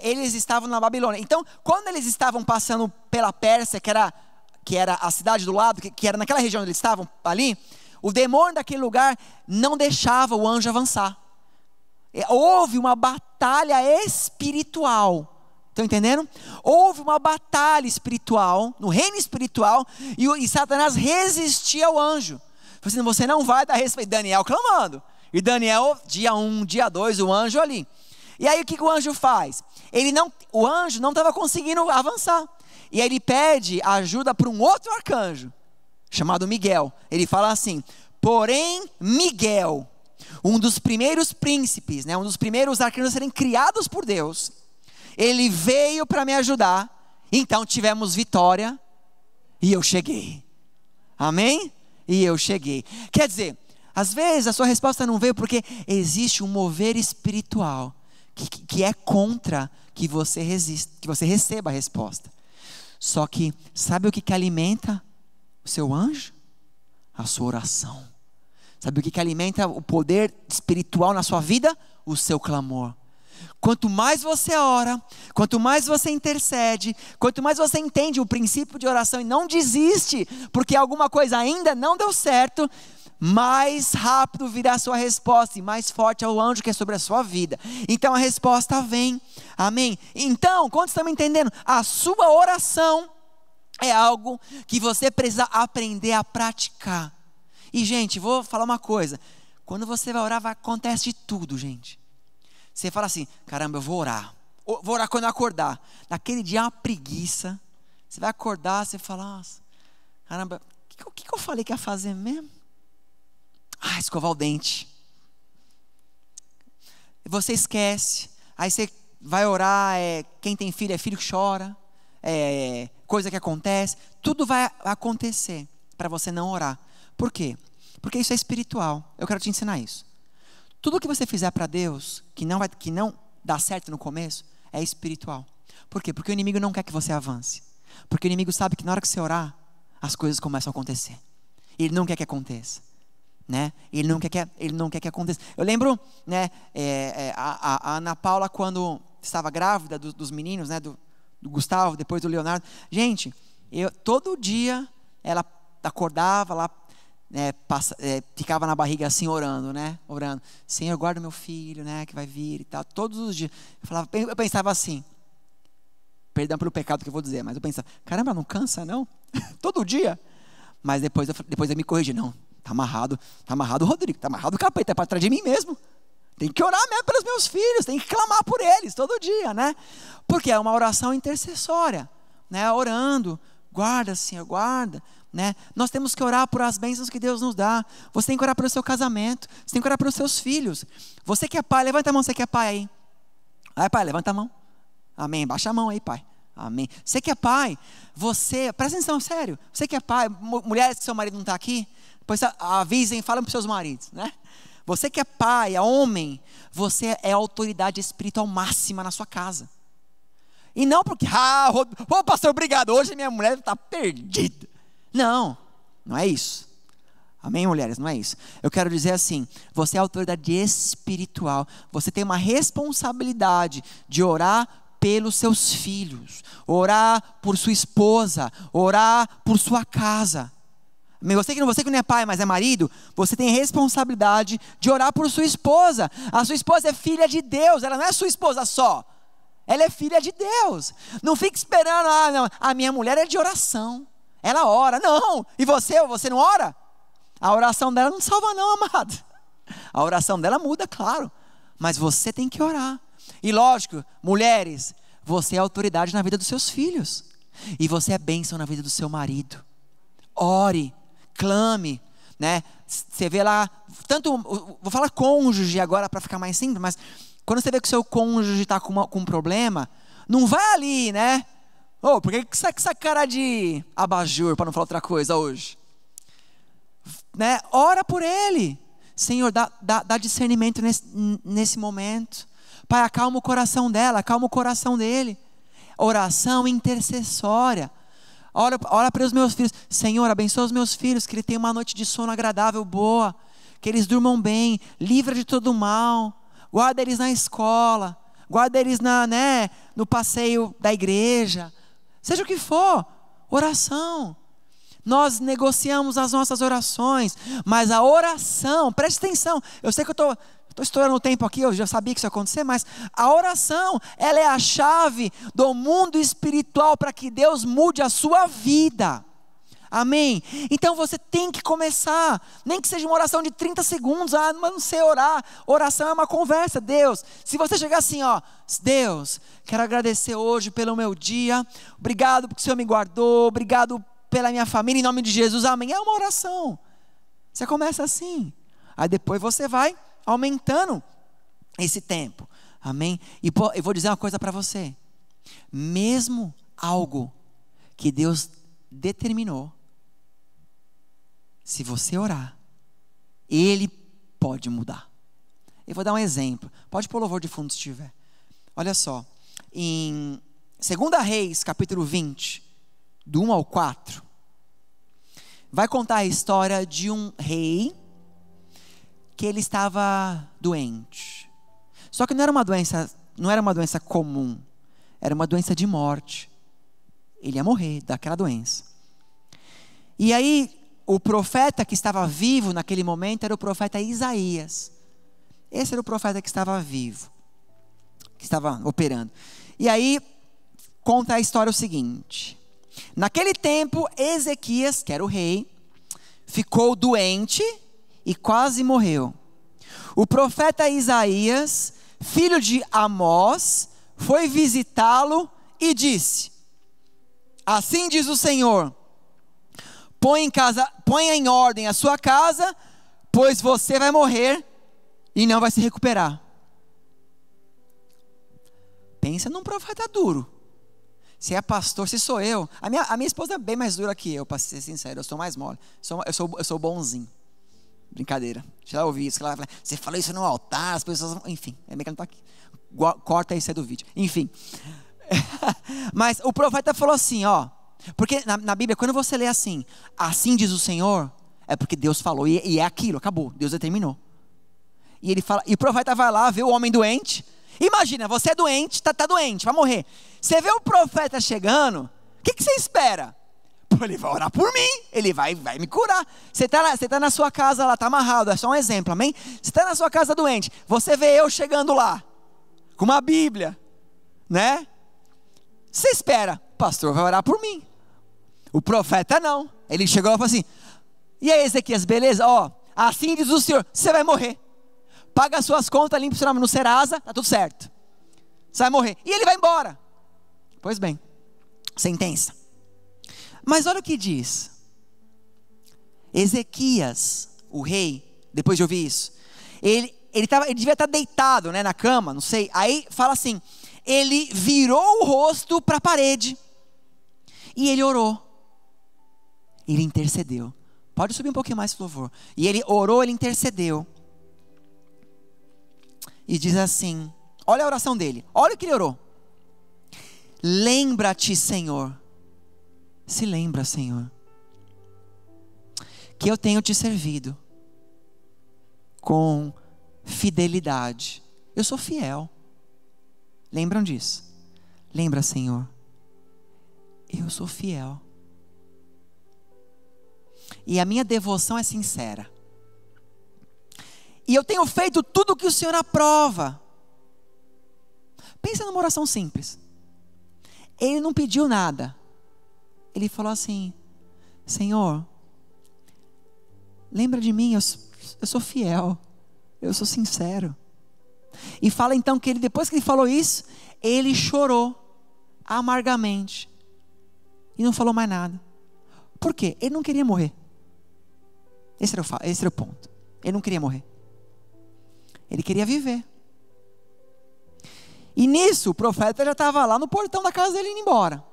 eles estavam na Babilônia. Então, quando eles estavam passando pela Pérsia, que era a cidade do lado, que era naquela região onde eles estavam ali, o demônio daquele lugar não deixava o anjo avançar. Houve uma batalha espiritual. Estão entendendo? Houve uma batalha espiritual, no reino espiritual, e Satanás resistia ao anjo. Falei assim: você não vai dar respeito. Daniel clamando. E Daniel, dia 1, dia 2, o anjo ali. E aí o que o anjo faz? O anjo não estava conseguindo avançar. e ele pede ajuda para um outro arcanjo, chamado Miguel. Ele fala assim: porém Miguel, um dos primeiros príncipes, né, um dos primeiros arcanjos a serem criados por Deus, ele veio para me ajudar, então tivemos vitória, e eu cheguei. Amém? E eu cheguei. Quer dizer, às vezes a sua resposta não veio porque existe um mover espiritual que é contra que você receba a resposta. Só que, sabe o que alimenta o seu anjo? A sua oração. Sabe o que alimenta o poder espiritual na sua vida? O seu clamor. Quanto mais você ora, quanto mais você intercede, quanto mais você entende o princípio de oração e não desiste, porque alguma coisa ainda não deu certo, mais rápido virá a sua resposta e mais forte é o anjo que é sobre a sua vida. Então a resposta vem. Amém? Então, quantos estão me entendendo? A sua oração é algo que você precisa aprender a praticar. E gente, vou falar uma coisa. Quando você vai orar, acontece de tudo, gente. Você fala assim: caramba, eu vou orar. Vou orar quando eu acordar. Naquele dia é uma preguiça. Você vai acordar, você fala: nossa, caramba, o que eu falei que ia fazer mesmo? Escovar o dente. Você esquece. Aí você vai orar, quem tem filho é filho que chora. Coisa que acontece. Tudo vai acontecer para você não orar. Por quê? Porque isso é espiritual. Eu quero te ensinar isso. Tudo que você fizer para Deus, que não dá certo no começo, é espiritual. Por quê? Porque o inimigo não quer que você avance. Porque o inimigo sabe que na hora que você orar, as coisas começam a acontecer. Ele não quer que aconteça. Né? Ele não quer que aconteça. Eu lembro, né, a Ana Paula, quando estava grávida dos meninos, né, do Gustavo, depois do Leonardo. Gente, todo dia ela acordava lá, ficava na barriga assim orando, né? Orando. Senhor, guarda meu filho, né? Que vai vir e tal. Todos os dias. Eu pensava assim. Perdão pelo pecado que eu vou dizer, mas eu pensava: caramba, não cansa não? Todo dia. Mas depois eu me corrigi. Não, tá amarrado, Rodrigo. Tá amarrado o capeta, é para trás de mim mesmo. Tem que orar mesmo pelos meus filhos. Tem que clamar por eles todo dia, né? Porque é uma oração intercessória, né? Orando. Guarda, Senhor, guarda. Né? Nós temos que orar por as bênçãos que Deus nos dá. Você tem que orar pelo seu casamento. Você tem que orar pelos seus filhos. Você que é pai, levanta a mão, você que é pai aí. Aí, pai, levanta a mão. Amém, baixa a mão aí, pai. Amém. Você que é pai, presta atenção, sério. Você que é pai, mulheres que seu marido não está aqui, depois avisem, falem para os seus maridos, né? Você que é pai, é homem, você é a autoridade espiritual máxima na sua casa. E não porque, pastor, obrigado, hoje minha mulher está perdida. Não é isso. Amém, mulheres? Não é isso. Eu quero dizer assim: você é autoridade espiritual. Você tem uma responsabilidade de orar pelos seus filhos, orar por sua esposa, orar por sua casa. Você que não é pai, mas é marido, você tem responsabilidade de orar por sua esposa. A sua esposa é filha de Deus. Ela não é sua esposa só. Ela é filha de Deus. Não fique esperando: não, a minha mulher é de oração. Ela ora. Não. E você não ora? A oração dela não salva não, amado. A oração dela muda, claro. Mas você tem que orar. E lógico, mulheres, você é autoridade na vida dos seus filhos. E você é bênção na vida do seu marido. Ore, clame, né? Você vê lá, vou falar cônjuge agora para ficar mais simples, mas quando você vê que o seu cônjuge está com um problema, não vai ali, né? Por que essa cara de abajur, para não falar outra coisa hoje? Né? Ora por ele. Senhor, dá discernimento nesse momento. Pai, acalma o coração dela, acalma o coração dele. Oração intercessória. Ora para os meus filhos. Senhor, abençoa os meus filhos, que eles tenham uma noite de sono agradável, boa. Que eles durmam bem, livra de todo mal. Guarda eles na escola. Guarda eles no passeio da igreja. Seja o que for, oração. Nós negociamos as nossas orações, mas a oração, preste atenção, eu sei que eu estou estourando o tempo aqui, eu já sabia que isso ia acontecer, mas a oração, ela é a chave do mundo espiritual para que Deus mude a sua vida. Amém? Então você tem que começar, nem que seja uma oração de 30 segundos, mas não sei orar, oração é uma conversa. Deus, se você chegar assim, ó, Deus, quero agradecer hoje pelo meu dia, obrigado porque o Senhor me guardou, obrigado pela minha família, em nome de Jesus, amém, é uma oração. Você começa assim, aí depois você vai aumentando esse tempo, amém? E eu vou dizer uma coisa para você, mesmo algo que Deus determinou, se você orar, Ele pode mudar. Eu vou dar um exemplo. Pode pôr louvor de fundo se tiver. Olha só. Em 2 Reis, capítulo 20, do 1 ao 4, vai contar a história de um rei que ele estava doente. Só que não era uma doença comum. Era uma doença de morte. Ele ia morrer daquela doença. E aí, o profeta que estava vivo naquele momento era o profeta Isaías. Esse era o profeta que estava vivo, que estava operando. E aí, conta a história o seguinte. Naquele tempo, Ezequias, que era o rei, ficou doente e quase morreu. O profeta Isaías, filho de Amós, foi visitá-lo e disse: assim diz o Senhor, ponha em ordem a sua casa, pois você vai morrer e não vai se recuperar. Pensa num profeta duro. Se é pastor, se sou eu, a minha esposa é bem mais dura que eu, para ser sincero, eu sou mais mole, eu sou bonzinho. Brincadeira, já ouvi isso, você falou isso no altar, as pessoas, enfim, é meio que não está aqui, corta isso aí do vídeo, enfim. Mas o profeta falou assim, ó, porque na Bíblia, quando você lê assim diz o Senhor, é porque Deus falou, e é aquilo, acabou, Deus determinou. E ele fala, e o profeta vai lá, vê o homem doente. Imagina, você é doente, tá doente, vai morrer. Você vê o profeta chegando, o que você espera? Pô, ele vai orar por mim, ele vai me curar. Você tá na sua casa lá, tá amarrado, é só um exemplo, amém? Você tá na sua casa doente, você vê eu chegando lá, com uma Bíblia, né? Você espera, o pastor vai orar por mim. O profeta não, ele chegou e falou assim, e aí Ezequias, beleza? Ó, assim diz o Senhor, você vai morrer. Paga as suas contas, limpa o seu nome no Serasa, tá tudo certo. Você vai morrer. E ele vai embora. Pois bem, sentença. Mas olha o que diz. Ezequias, o rei, depois de ouvir isso, ele devia estar deitado, né, na cama, não sei. Aí fala assim, ele virou o rosto para a parede e ele orou. Ele intercedeu. Pode subir um pouquinho mais, por favor. E ele orou, ele intercedeu. E diz assim, olha a oração dele, olha o que ele orou. Lembra-te, Senhor. Se lembra, Senhor, que eu tenho te servido com fidelidade. Eu sou fiel. Lembram disso? Lembra, Senhor, eu sou fiel. E a minha devoção é sincera. E eu tenho feito tudo o que o Senhor aprova. Pensa numa oração simples. Ele não pediu nada. Ele falou assim, Senhor, lembra de mim, eu sou fiel, eu sou sincero. E fala então que depois que ele falou isso, ele chorou amargamente. E não falou mais nada. Por quê? Ele não queria morrer. Esse era o ponto. Ele não queria morrer. Ele queria viver. E nisso o profeta já estava lá no portão da casa dele indo embora.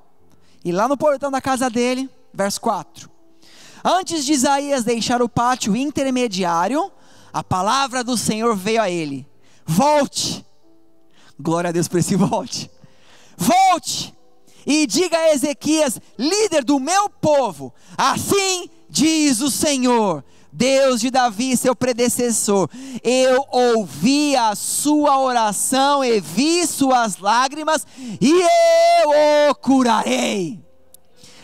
E lá no portão da casa dele, verso 4. Antes de Isaías deixar o pátio intermediário, a palavra do Senhor veio a ele. Volte. Glória a Deus por esse volte. Volte. E diga a Ezequias, líder do meu povo, assim diz o Senhor, Deus de Davi, seu predecessor, eu ouvi a sua oração e vi suas lágrimas e eu o curarei.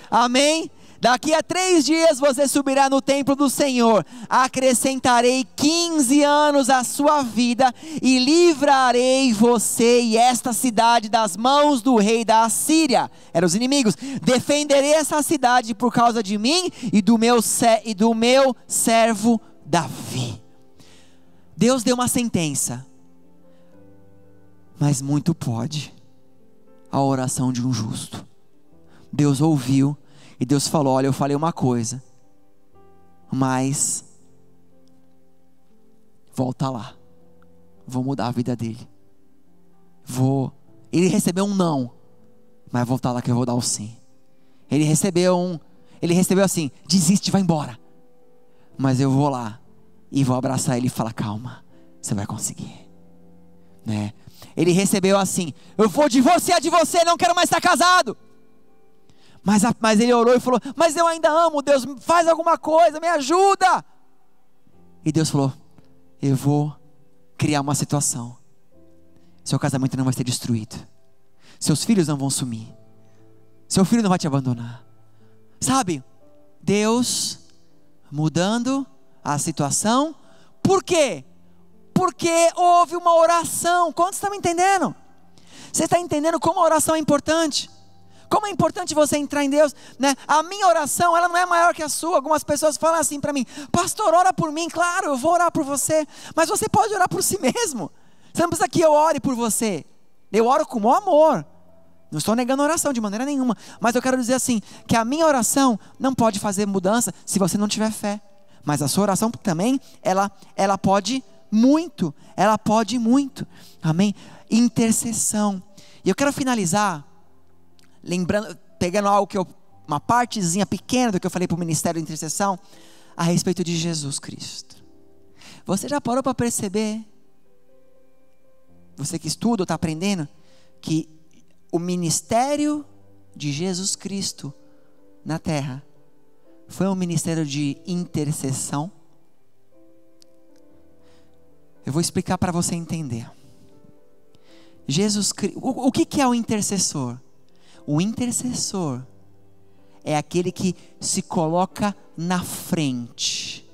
Amém? Daqui a 3 dias você subirá no templo do Senhor. Acrescentarei 15 anos à sua vida e livrarei você e esta cidade das mãos do rei da Assíria. Eram os inimigos. Defenderei essa cidade por causa de mim e do meu servo Davi. Deus deu uma sentença, mas muito pode a oração de um justo. Deus ouviu e Deus falou: olha, eu falei uma coisa, mas volta lá, vou mudar a vida dele. Ele recebeu um não, mas voltar lá que eu vou dar o sim. Ele recebeu assim: desiste, vai embora. Mas eu vou lá e vou abraçar ele e falar: calma, você vai conseguir, né? Ele recebeu assim: eu vou divorciar de você, não quero mais estar casado. Mas ele orou e falou: mas eu ainda amo, Deus, faz alguma coisa, me ajuda. E Deus falou: eu vou criar uma situação. Seu casamento não vai ser destruído, seus filhos não vão sumir, seu filho não vai te abandonar. Sabe, Deus mudando a situação. Por quê? Porque houve uma oração. Quantos estão entendendo? Você está entendendo como a oração é importante? Como é importante você entrar em Deus, né? A minha oração, ela não é maior que a sua. Algumas pessoas falam assim para mim: pastor, ora por mim. Claro, eu vou orar por você, mas você pode orar por si mesmo. Você não precisa que eu ore por você. Eu oro com o maior amor. Não estou negando a oração de maneira nenhuma, mas eu quero dizer assim, que a minha oração não pode fazer mudança se você não tiver fé. Mas a sua oração também, ela pode muito. Ela pode muito. Amém? Intercessão. E eu quero finalizar lembrando, pegando uma partezinha pequena do que eu falei para o ministério de intercessão, a respeito de Jesus Cristo. Você já parou para perceber, você que estuda ou está aprendendo, que o ministério de Jesus Cristo na terra foi um ministério de intercessão? Eu vou explicar para você entender. Jesus Cristo, o que é o intercessor? O intercessor é aquele que se coloca na frente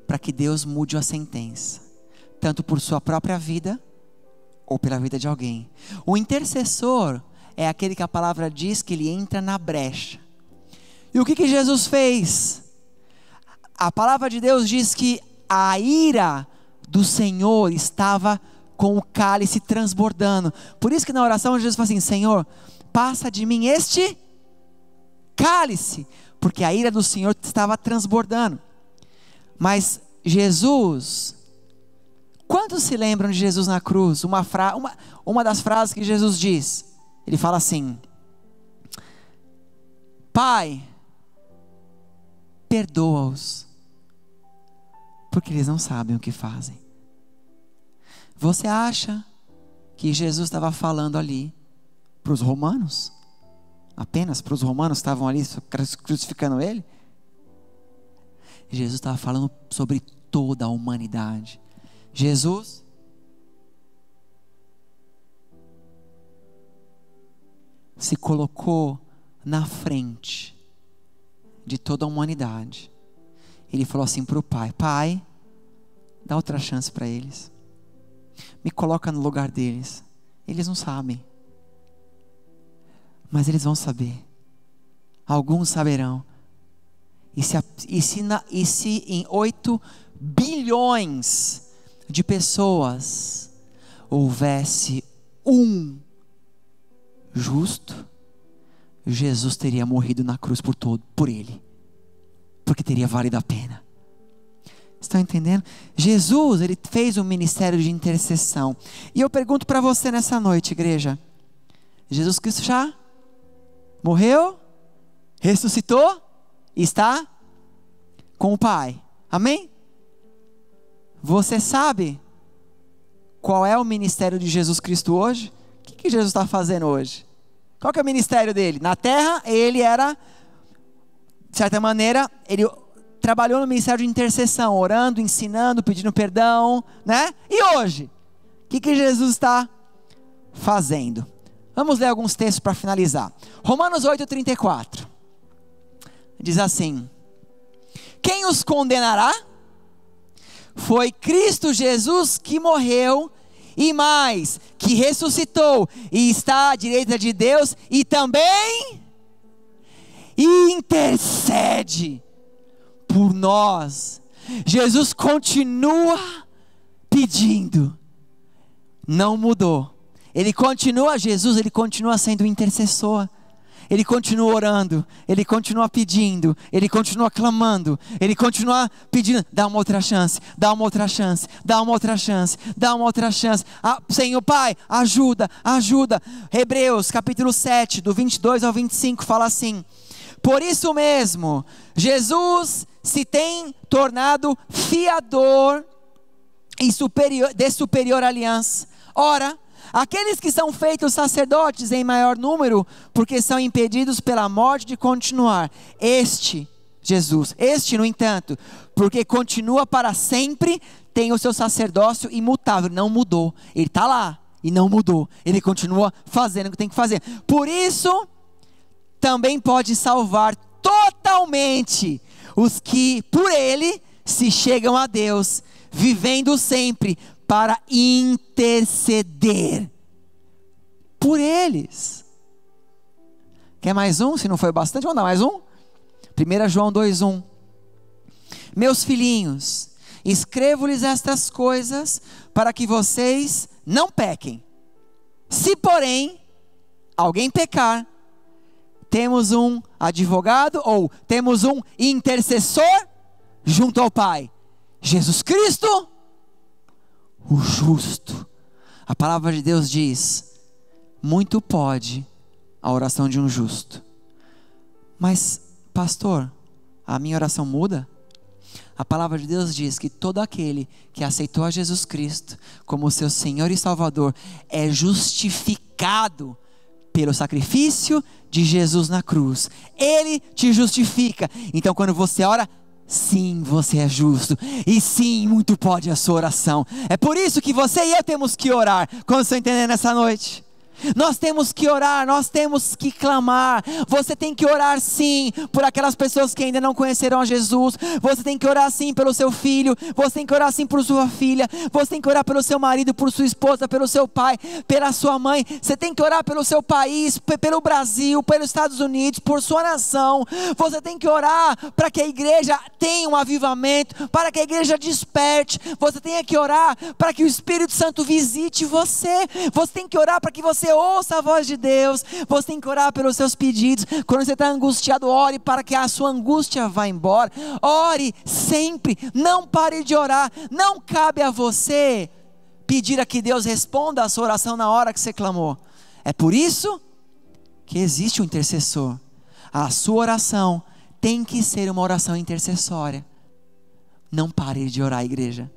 para que Deus mude a sentença, tanto por sua própria vida ou pela vida de alguém. O intercessor é aquele que a palavra diz que ele entra na brecha. E o que Jesus fez? A palavra de Deus diz que a ira do Senhor estava com o cálice transbordando. Por isso que na oração Jesus fala assim: Senhor, passa de mim este cálice, porque a ira do Senhor estava transbordando. Mas Jesus, quantos se lembram de Jesus na cruz? Uma das frases que Jesus diz, ele fala assim: Pai, perdoa-os, porque eles não sabem o que fazem. Você acha que Jesus estava falando ali para os romanos? Apenas para os romanos que estavam ali crucificando ele? Jesus estava falando sobre toda a humanidade. Jesus se colocou na frente de toda a humanidade. Ele falou assim para o Pai: Pai, dá outra chance para eles. Me coloca no lugar deles. Eles não sabem, mas eles vão saber. Alguns saberão. E se em 8 bilhões de pessoas houvesse um justo, Jesus teria morrido na cruz por ele, porque teria valido a pena. Estão entendendo? Jesus, ele fez um ministério de intercessão. E eu pergunto para você nessa noite, igreja: Jesus Cristo já morreu, ressuscitou e está com o Pai. Amém? Você sabe qual é o ministério de Jesus Cristo hoje? O que Jesus está fazendo hoje? Qual que é o ministério dele? Na terra, ele era, de certa maneira, ele trabalhou no ministério de intercessão, orando, ensinando, pedindo perdão, né? E hoje, o que Jesus está fazendo? Vamos ler alguns textos para finalizar. Romanos 8:34. diz assim: quem os condenará? Foi Cristo Jesus que morreu, e mais, que ressuscitou, e está à direita de Deus, e também intercede por nós. Jesus continua pedindo, não mudou. Ele continua sendo intercessor. Ele continua orando, ele continua pedindo, ele continua clamando, ele continua pedindo, dá uma outra chance, dá uma outra chance, dá uma outra chance, dá uma outra chance. Senhor Pai, ajuda. Hebreus capítulo 7, do 22 ao 25, fala assim: por isso mesmo, Jesus se tem tornado fiador e de superior aliança. Ora, aqueles que são feitos sacerdotes em maior número, porque são impedidos pela morte de continuar. Jesus, no entanto, porque continua para sempre, tem o seu sacerdócio imutável, não mudou. Ele está lá e não mudou. Ele continua fazendo o que tem que fazer. Por isso, também pode salvar totalmente os que por ele se chegam a Deus, vivendo sempre para interceder por eles. Quer mais um? Se não foi bastante, vamos dar mais um? 1 João 2:1. Meus filhinhos, escrevo-lhes estas coisas para que vocês não pequem. Se porém alguém pecar, temos um advogado, ou temos um intercessor junto ao Pai, Jesus Cristo, o justo. A palavra de Deus diz: muito pode a oração de um justo. Mas, pastor, a minha oração muda? A palavra de Deus diz que todo aquele que aceitou a Jesus Cristo como seu Senhor e Salvador é justificado pelo sacrifício de Jesus na cruz. Ele te justifica. Então quando você ora, sim, você é justo, e sim, muito pode a sua oração. É por isso que você e eu temos que orar. Como estão entendendo essa noite? Nós temos que orar, nós temos que clamar. Você tem que orar sim por aquelas pessoas que ainda não conheceram a Jesus. Você tem que orar sim pelo seu filho. Você tem que orar sim por sua filha. Você tem que orar pelo seu marido, por sua esposa, pelo seu pai, pela sua mãe. Você tem que orar pelo seu país, pelo Brasil, pelos Estados Unidos, por sua nação. Você tem que orar para que a igreja tenha um avivamento, para que a igreja desperte. Você tem que orar para que o Espírito Santo visite você. Você tem que orar para que você ouça a voz de Deus. Você tem que orar pelos seus pedidos. Quando você está angustiado, ore para que a sua angústia vá embora. Ore sempre, não pare de orar. Não cabe a você pedir a que Deus responda a sua oração na hora que você clamou. É por isso que existe um intercessor. A sua oração tem que ser uma oração intercessória. Não pare de orar, igreja.